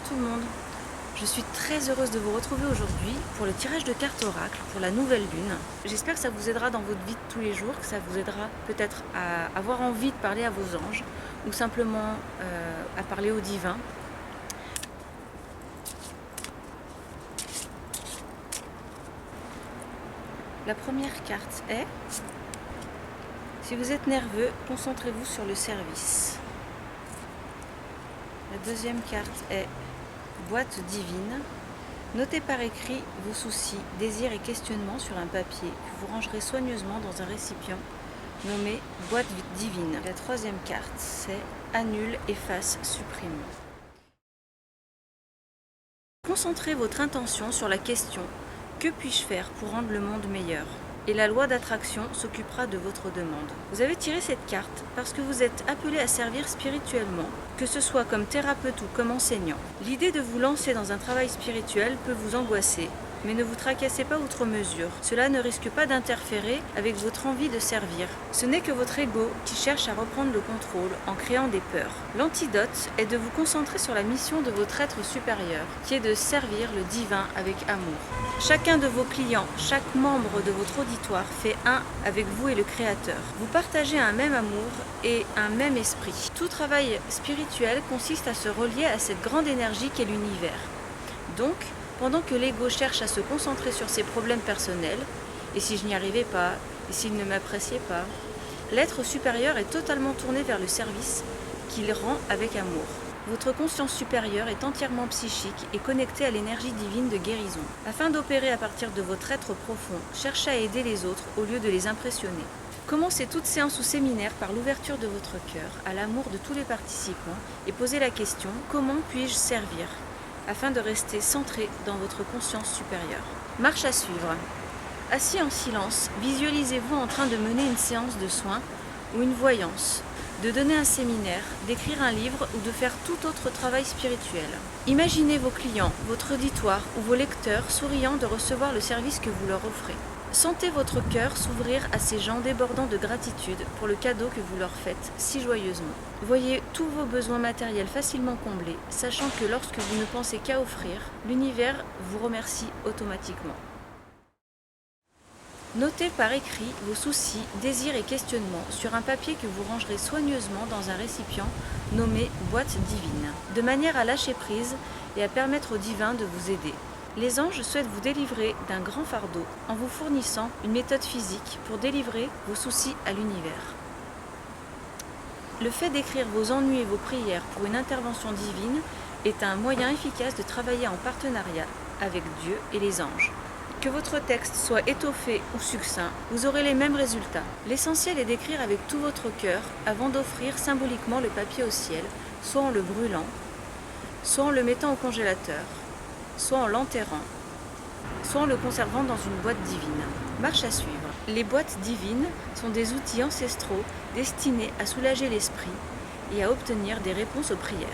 tout le monde. Je suis très heureuse de vous retrouver aujourd'hui pour le tirage de cartes oracle pour la nouvelle lune. J'espère que ça vous aidera dans votre vie de tous les jours, que ça vous aidera peut-être à avoir envie de parler à vos anges ou simplement à parler au divin. La première carte est: si vous êtes nerveux, concentrez-vous sur le service. La deuxième carte est boîte divine. Notez par écrit vos soucis, désirs et questionnements sur un papier que vous rangerez soigneusement dans un récipient nommé boîte divine. La troisième carte, c'est annule, efface, supprime. Concentrez votre intention sur la question: que puis-je faire pour rendre le monde meilleur? Et la loi d'attraction s'occupera de votre demande. Vous avez tiré cette carte parce que vous êtes appelé à servir spirituellement, que ce soit comme thérapeute ou comme enseignant. L'idée de vous lancer dans un travail spirituel peut vous angoisser, mais ne vous tracassez pas outre mesure. Cela ne risque pas d'interférer avec votre envie de servir. Ce n'est que votre ego qui cherche à reprendre le contrôle en créant des peurs. L'antidote est de vous concentrer sur la mission de votre être supérieur, qui est de servir le divin avec amour. Chacun de vos clients, chaque membre de votre auditoire fait un avec vous et le Créateur. Vous partagez un même amour et un même esprit. Tout travail spirituel consiste à se relier à cette grande énergie qu'est l'univers. Donc, pendant que l'ego cherche à se concentrer sur ses problèmes personnels, et si je n'y arrivais pas, et s'il ne m'appréciait pas, l'être supérieur est totalement tourné vers le service qu'il rend avec amour. Votre conscience supérieure est entièrement psychique et connectée à l'énergie divine de guérison. Afin d'opérer à partir de votre être profond, cherchez à aider les autres au lieu de les impressionner. Commencez toute séance ou séminaire par l'ouverture de votre cœur à l'amour de tous les participants et posez la question: comment puis-je servir? Afin de rester centré dans votre conscience supérieure. Marche à suivre. Assis en silence, visualisez-vous en train de mener une séance de soins ou une voyance, de donner un séminaire, d'écrire un livre ou de faire tout autre travail spirituel. Imaginez vos clients, votre auditoire ou vos lecteurs souriants de recevoir le service que vous leur offrez. Sentez votre cœur s'ouvrir à ces gens débordant de gratitude pour le cadeau que vous leur faites si joyeusement. Voyez tous vos besoins matériels facilement comblés, sachant que lorsque vous ne pensez qu'à offrir, l'univers vous remercie automatiquement. Notez par écrit vos soucis, désirs et questionnements sur un papier que vous rangerez soigneusement dans un récipient nommé boîte divine, de manière à lâcher prise et à permettre au divin de vous aider. Les anges souhaitent vous délivrer d'un grand fardeau en vous fournissant une méthode physique pour délivrer vos soucis à l'univers. Le fait d'écrire vos ennuis et vos prières pour une intervention divine est un moyen efficace de travailler en partenariat avec Dieu et les anges. Que votre texte soit étoffé ou succinct, vous aurez les mêmes résultats. L'essentiel est d'écrire avec tout votre cœur avant d'offrir symboliquement le papier au ciel, soit en le brûlant, soit en le mettant au congélateur, soit en l'enterrant, soit en le conservant dans une boîte divine. Marche à suivre. Les boîtes divines sont des outils ancestraux destinés à soulager l'esprit et à obtenir des réponses aux prières.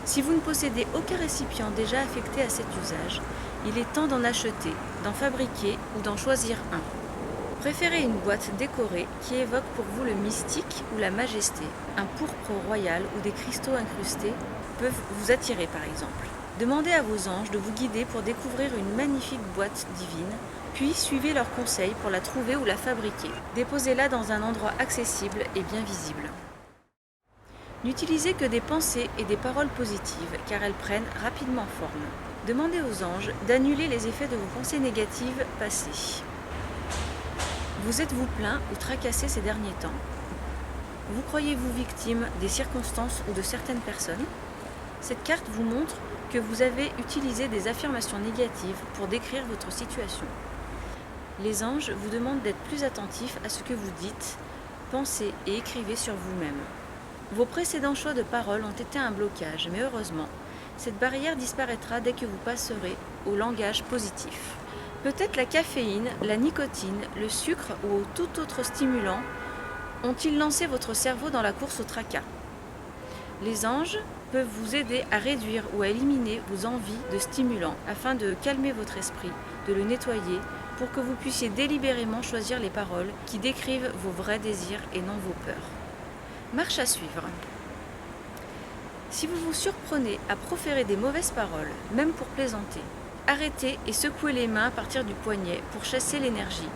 Si vous ne possédez aucun récipient déjà affecté à cet usage, il est temps d'en acheter, d'en fabriquer ou d'en choisir un. Préférez une boîte décorée qui évoque pour vous le mystique ou la majesté. Un pourpre royal ou des cristaux incrustés peuvent vous attirer par exemple. Demandez à vos anges de vous guider pour découvrir une magnifique boîte divine, puis suivez leurs conseils pour la trouver ou la fabriquer. Déposez-la dans un endroit accessible et bien visible. N'utilisez que des pensées et des paroles positives car elles prennent rapidement forme. Demandez aux anges d'annuler les effets de vos pensées négatives passées. Vous êtes-vous plaint ou tracassé ces derniers temps? Vous croyez-vous victime des circonstances ou de certaines personnes? Cette carte vous montre que vous avez utilisé des affirmations négatives pour décrire votre situation. Les anges vous demandent d'être plus attentifs à ce que vous dites, pensez et écrivez sur vous-même. Vos précédents choix de paroles ont été un blocage, mais heureusement, cette barrière disparaîtra dès que vous passerez au langage positif. Peut-être la caféine, la nicotine, le sucre ou tout autre stimulant ont-ils lancé votre cerveau dans la course au tracas. Les anges peuvent vous aider à réduire ou à éliminer vos envies de stimulants afin de calmer votre esprit, de le nettoyer pour que vous puissiez délibérément choisir les paroles qui décrivent vos vrais désirs et non vos peurs. Marche à suivre. Si vous vous surprenez à proférer des mauvaises paroles, même pour plaisanter, arrêtez et secouez les mains à partir du poignet pour chasser l'énergie.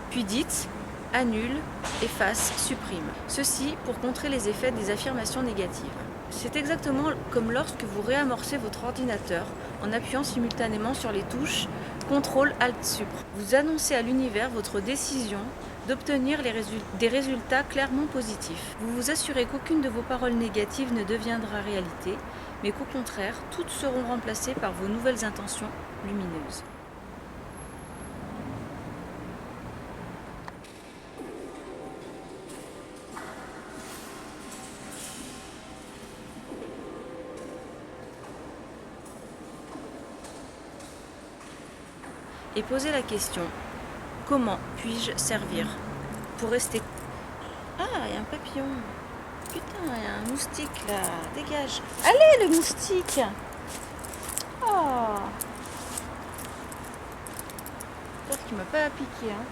Puis dites « annule »,« efface »,« supprime ». Ceci pour contrer les effets des affirmations négatives. C'est exactement comme lorsque vous réamorcez votre ordinateur en appuyant simultanément sur les touches CTRL-ALT-SUP. Vous annoncez à l'univers votre décision d'obtenir des résultats clairement positifs. Vous vous assurez qu'aucune de vos paroles négatives ne deviendra réalité, mais qu'au contraire, toutes seront remplacées par vos nouvelles intentions lumineuses. Et posez la question, comment puis-je servir pour rester... Ah, il y a un papillon. Putain, il y a un moustique là. Dégage. Allez, le moustique. Oh. J'espère qu'il m'a pas piqué. Hein.